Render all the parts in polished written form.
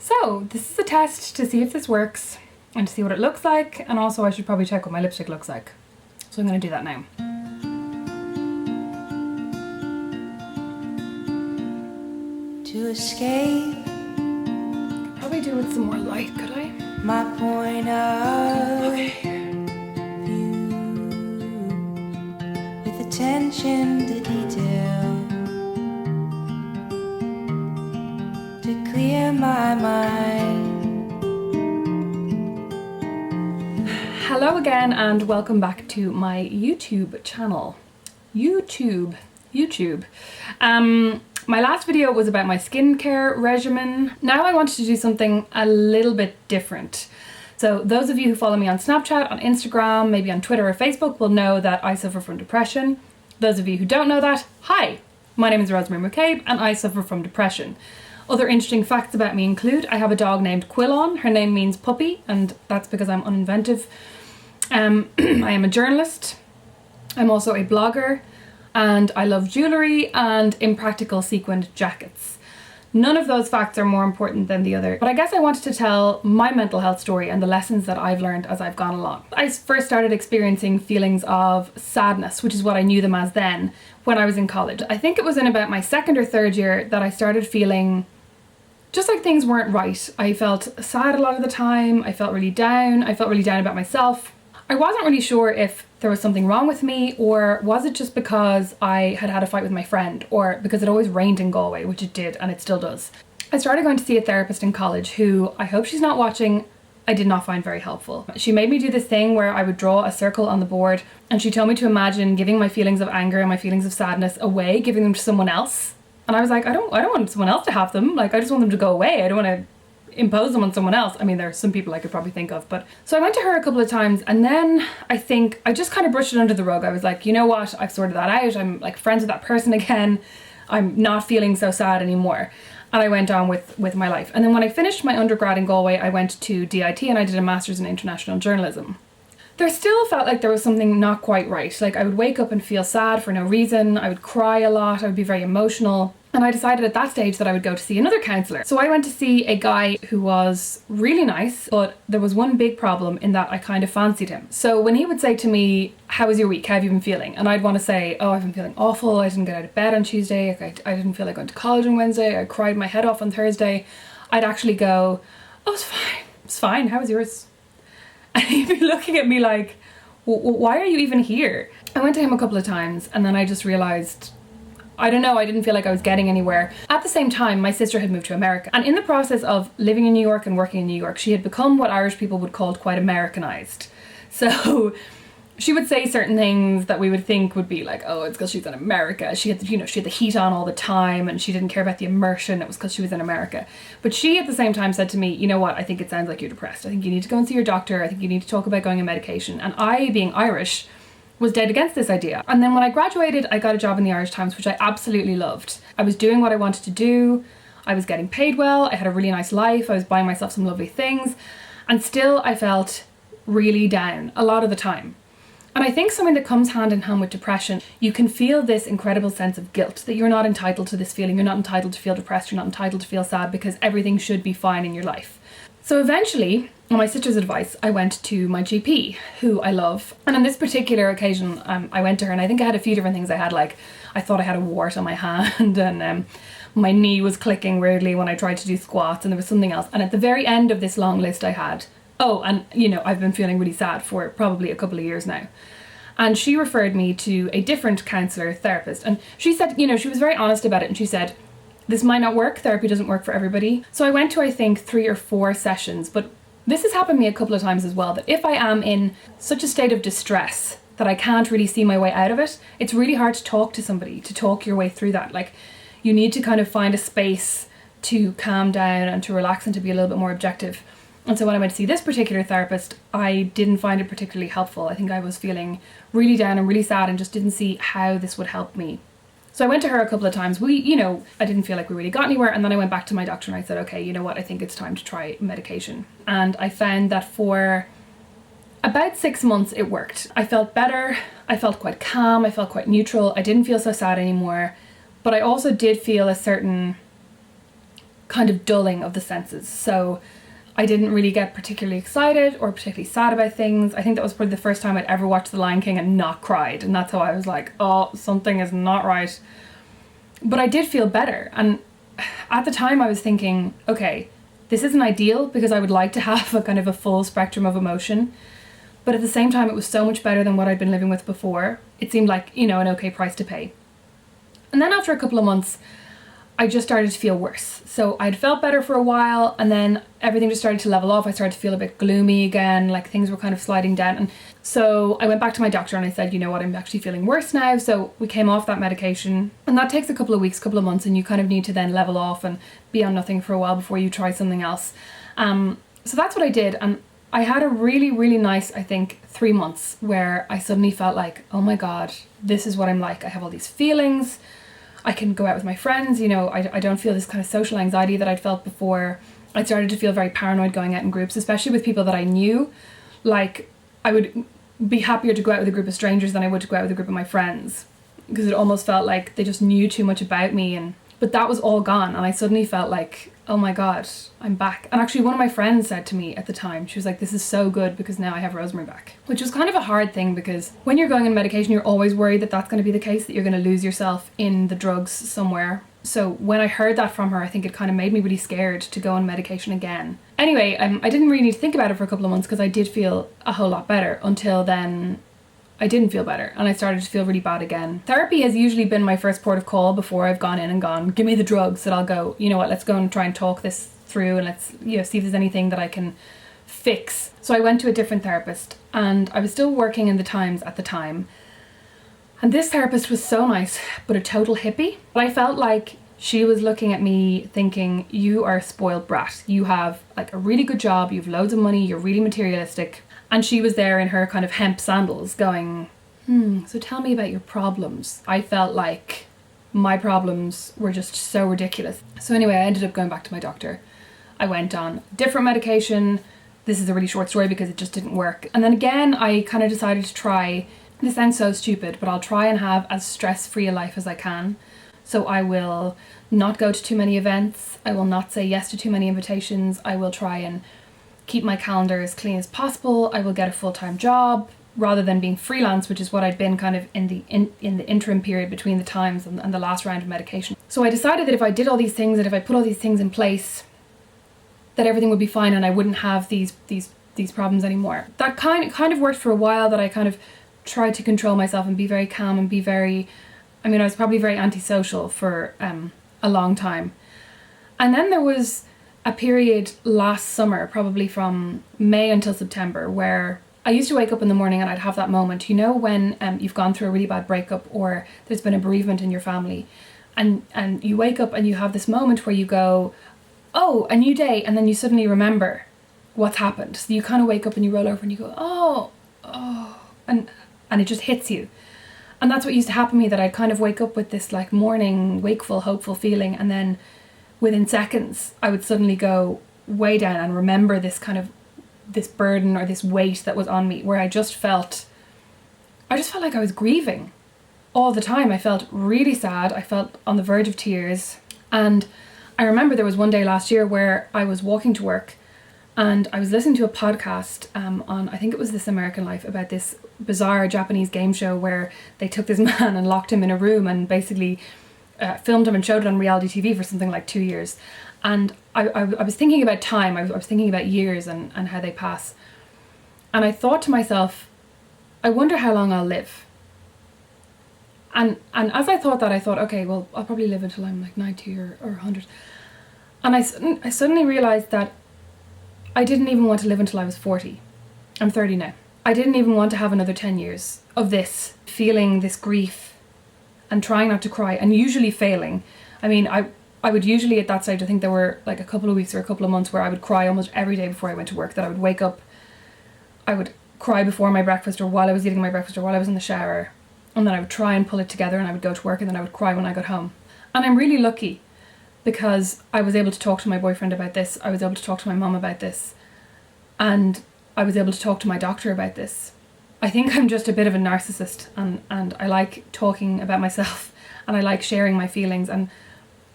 So this is a test to see if this works and to see what it looks like, and also I should probably check what my lipstick looks like. So I'm going to do that now. To escape, Could probably do with some more light, could I? my point of view, with attention to detail, to clear my mind. Hello again and welcome back to my YouTube channel. YouTube. My last video was about my skincare regimen. Now I wanted to do something a little bit different. So those of you who follow me on Snapchat, on Instagram, maybe on Twitter or Facebook will know that I suffer from depression. Those of you who don't know that, hi! My name is Rosemary Cabe and I suffer from depression. Other interesting facts about me include I have a dog named Quillon. Her name means puppy, and that's because I'm uninventive. I am a journalist. I'm also a blogger, and I love jewellery and impractical sequined jackets. None of those facts are more important than the other, but I guess I wanted to tell my mental health story and the lessons that I've learned as I've gone along. I first started experiencing feelings of sadness, which is what I knew them as then, when I was in college. I think it was in about my second or third year that I started feeling just like things weren't right. I felt sad a lot of the time. I felt really down. I felt really down about myself. I wasn't really sure if there was something wrong with me, or was it just because I had had a fight with my friend, or because it always rained in Galway, which it did and it still does. I started going to see a therapist in college who, I hope she's not watching, I did not find very helpful. She made me do this thing where I would draw a circle on the board, and she told me to imagine giving my feelings of anger and my feelings of sadness away, giving them to someone else. And I was like, I don't want someone else to have them. Like, I just want them to go away. I don't want to impose them on someone else. I mean, there are some people I could probably think of, but so I went to her a couple of times, and then I think I just kind of brushed it under the rug. I was like, you know what, I've sorted that out. I'm like friends with that person again. I'm not feeling so sad anymore. And I went on with my life. And then when I finished my undergrad in Galway, I went to DIT and I did a master's in international journalism. There still felt like there was something not quite right. Like, I would wake up and feel sad for no reason. I would cry a lot. I would be very emotional. And I decided at that stage that I would go to see another counsellor. So I went to see a guy who was really nice, but there was one big problem in that I kind of fancied him. So when he would say to me, how was your week? How have you been feeling? And I'd want to say, oh, I've been feeling awful. I didn't get out of bed on Tuesday. I didn't feel like going to college on Wednesday. I cried my head off on Thursday. I'd actually go, oh, it's fine. It's fine. How was yours? And he'd be looking at me like, why are you even here? I went to him a couple of times and then I just realised, I don't know, I didn't feel like I was getting anywhere. At the same time, my sister had moved to America, and in the process of living in New York and working in New York, she had become what Irish people would call quite Americanized. So she would say certain things that we would think would be like, oh, it's because she's in America. She had the heat on all the time and she didn't care about the immersion. It was because she was in America. But she at the same time said to me, you know what, I think it sounds like you're depressed. I think you need to go and see your doctor. I think you need to talk about going on medication. And I, being Irish, was dead against this idea. And then when I graduated, I got a job in the Irish Times, which I absolutely loved. I was doing what I wanted to do. I was getting paid well. I had a really nice life. I was buying myself some lovely things. And still I felt really down a lot of the time. And I think something that comes hand in hand with depression, you can feel this incredible sense of guilt that you're not entitled to this feeling. You're not entitled to feel depressed. You're not entitled to feel sad because everything should be fine in your life. So eventually, on my sister's advice, I went to my GP, who I love. And on this particular occasion, I went to her, and I think I had a few different things. I had I thought I had a wart on my hand, and my knee was clicking weirdly when I tried to do squats, and there was something else. And at the very end of this long list I had, oh, and I've been feeling really sad for probably a couple of years now. And she referred me to a different counsellor therapist. And she said, she was very honest about it, and she said, this might not work, therapy doesn't work for everybody. So I went to, I think, 3 or 4 sessions, but this has happened to me a couple of times as well, that if I am in such a state of distress that I can't really see my way out of it, it's really hard to talk to somebody, to talk your way through that. Like, you need to kind of find a space to calm down and to relax and to be a little bit more objective. And so when I went to see this particular therapist, I didn't find it particularly helpful. I think I was feeling really down and really sad and just didn't see how this would help me. So I went to her a couple of times. I didn't feel like we really got anywhere. And then I went back to my doctor and I said, okay, you know what? I think it's time to try medication. And I found that for about 6 months, it worked. I felt better. I felt quite calm. I felt quite neutral. I didn't feel so sad anymore. But I also did feel a certain kind of dulling of the senses. So I didn't really get particularly excited or particularly sad about things. I think that was probably the first time I'd ever watched The Lion King and not cried. And that's how I was like, oh, something is not right. But I did feel better. And at the time I was thinking, okay, this isn't ideal because I would like to have a kind of a full spectrum of emotion. But at the same time, it was so much better than what I'd been living with before. It seemed like, you know, an okay price to pay. And then after a couple of months, I just started to feel worse. So I'd felt better for a while, and then everything just started to level off. I started to feel a bit gloomy again, like things were kind of sliding down. And so I went back to my doctor and I said, you know what, I'm actually feeling worse now. So we came off that medication, and that takes a couple of weeks, couple of months, and you kind of need to then level off and be on nothing for a while before you try something else. So that's what I did. And I had a really, really nice, I think, 3 months where I suddenly felt like, oh my God, this is what I'm like. I have all these feelings. I can go out with my friends, you know, I don't feel this kind of social anxiety that I'd felt before. I started to feel very paranoid going out in groups, especially with people that I knew. Like, I would be happier to go out with a group of strangers than I would to go out with a group of my friends, because it almost felt like they just knew too much about me. But that was all gone, and I suddenly felt like, oh my God, I'm back. And actually one of my friends said to me at the time, she was like, this is so good because now I have Rosemary back. Which was kind of a hard thing, because when you're going on medication, you're always worried that that's going to be the case, that you're going to lose yourself in the drugs somewhere. So when I heard that from her, I think it kind of made me really scared to go on medication again. Anyway, I didn't really need to think about it for a couple of months because I did feel a whole lot better. Until then, I didn't feel better and I started to feel really bad again. Therapy has usually been my first port of call before I've gone in and gone, give me the drugs, that I'll go, you know what, let's go and try and talk this through, and let's, you know, see if there's anything that I can fix. So I went to a different therapist, and I was still working in the Times at the time. And this therapist was so nice, but a total hippie. But I felt like she was looking at me thinking, you are a spoiled brat. You have like a really good job, you have loads of money, you're really materialistic. And she was there in her kind of hemp sandals going, so tell me about your problems. I felt like my problems were just so ridiculous. So anyway, I ended up going back to my doctor. I went on different medication. This is a really short story because it just didn't work. And then again, I kind of decided to try, this sounds so stupid, but I'll try and have as stress-free a life as I can. So I will not go to too many events. I will not say yes to too many invitations. I will try and keep my calendar as clean as possible. I will get a full-time job rather than being freelance, which is what I'd been kind of in the interim period between the Times and the last round of medication. So I decided that if I did all these things and if I put all these things in place, that everything would be fine and I wouldn't have these problems anymore. That kind of worked for a while, that I kind of tried to control myself and be very calm and be very, I was probably very antisocial for a long time. And then there was a period last summer, probably from May until September, where I used to wake up in the morning and I'd have that moment, you know, when you've gone through a really bad breakup or there's been a bereavement in your family, and you wake up and you have this moment where you go, oh, a new day, and then you suddenly remember what's happened. So you kind of wake up and you roll over and you go, oh, and it just hits you. And that's what used to happen to me, that I'd kind of wake up with this like morning, wakeful, hopeful feeling, and then within seconds I would suddenly go way down and remember this kind of, this burden or this weight that was on me, where I just felt like I was grieving all the time. I felt really sad. I felt on the verge of tears. And I remember there was one day last year where I was walking to work and I was listening to a podcast on, I think it was This American Life, about this bizarre Japanese game show where they took this man and locked him in a room and basically filmed him and showed it on reality TV for something like 2 years. And I was thinking about time. I was thinking about years and how they pass. And I thought to myself, I wonder how long I'll live. And as I thought that, I thought, okay, well, I'll probably live until I'm like 90 or 100. And I suddenly realised that I didn't even want to live until I was 40. I'm 30 now. I didn't even want to have another 10 years of this, feeling this grief and trying not to cry and usually failing. I would usually at that stage, I think there were like a couple of weeks or a couple of months where I would cry almost every day before I went to work, that I would wake up, I would cry before my breakfast or while I was eating my breakfast or while I was in the shower, and then I would try and pull it together and I would go to work and then I would cry when I got home. And I'm really lucky because I was able to talk to my boyfriend about this, I was able to talk to my mum about this, and I was able to talk to my doctor about this. I think I'm just a bit of a narcissist and I like talking about myself and I like sharing my feelings, and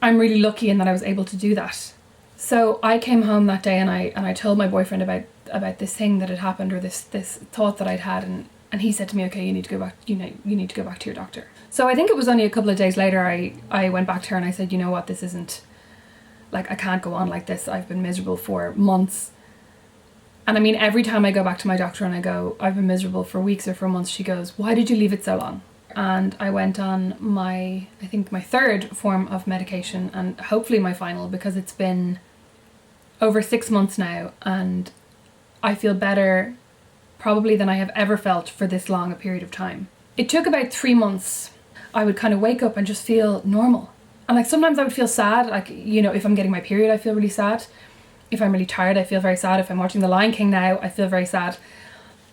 I'm really lucky in that I was able to do that. So I came home that day and I told my boyfriend about this thing that had happened, or this thought that I'd had, and he said to me, okay, you need to go back, you need to go back to your doctor. So I think it was only a couple of days later I went back to her and I said, you know what, this isn't, like, I can't go on like this. I've been miserable for months. And I mean, every time I go back to my doctor and I go, I've been miserable for weeks or for months, she goes, why did you leave it so long? And I went on my third form of medication, and hopefully my final, because it's been over 6 months now and I feel better probably than I have ever felt for this long a period of time. It took about 3 months. I would kind of wake up and just feel normal. And like sometimes I would feel sad, like, you know, if I'm getting my period, I feel really sad. If I'm really tired, I feel very sad. If I'm watching The Lion King now, I feel very sad.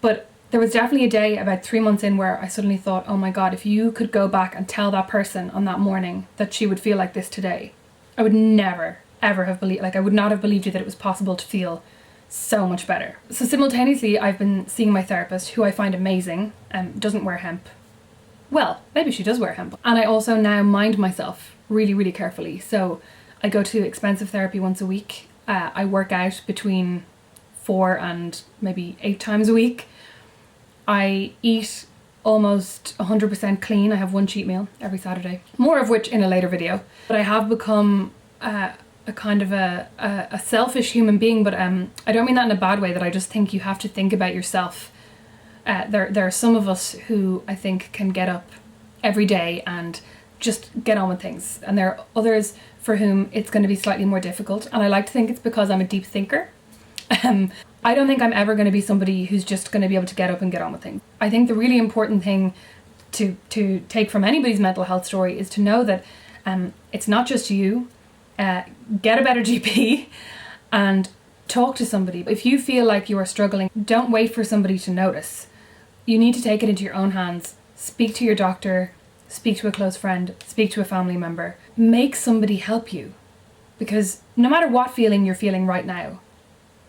But there was definitely a day about 3 months in where I suddenly thought, oh my God, if you could go back and tell that person on that morning that she would feel like this today, I would never, ever have believed, like I would not have believed you that it was possible to feel so much better. So simultaneously, I've been seeing my therapist, who I find amazing, doesn't wear hemp. Well, maybe she does wear hemp. And I also now mind myself really, really carefully. So I go to expensive therapy once a week. I work out between 4 and maybe 8 times a week. I eat almost 100% clean. I have one cheat meal every Saturday. More of which in a later video. But I have become a kind of a selfish human being, but I don't mean that in a bad way, that I just think you have to think about yourself. There are some of us who I think can get up every day and just get on with things, and there are others for whom it's going to be slightly more difficult, and I like to think it's because I'm a deep thinker. I don't think I'm ever going to be somebody who's just going to be able to get up and get on with things. I think the really important thing to take from anybody's mental health story is to know that it's not just you. Get a better GP and talk to somebody. If you feel like you are struggling, don't wait for somebody to notice. You need to take it into your own hands. Speak to your doctor, speak to a close friend, speak to a family member. Make somebody help you. Because no matter what feeling you're feeling right now,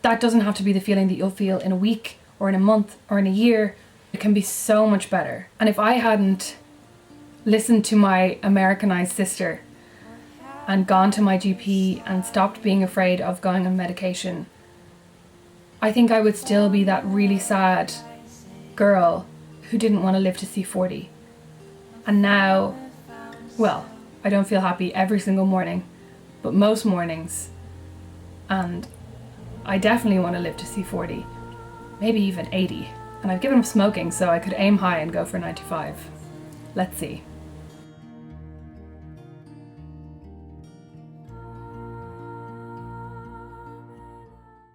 that doesn't have to be the feeling that you'll feel in a week or in a month or in a year. It can be so much better. And if I hadn't listened to my Americanized sister and gone to my GP and stopped being afraid of going on medication, I think I would still be that really sad girl who didn't want to live to see 40. And now, well, I don't feel happy every single morning, but most mornings. And I definitely want to live to see 40, maybe even 80. And I've given up smoking, so I could aim high and go for 95. Let's see.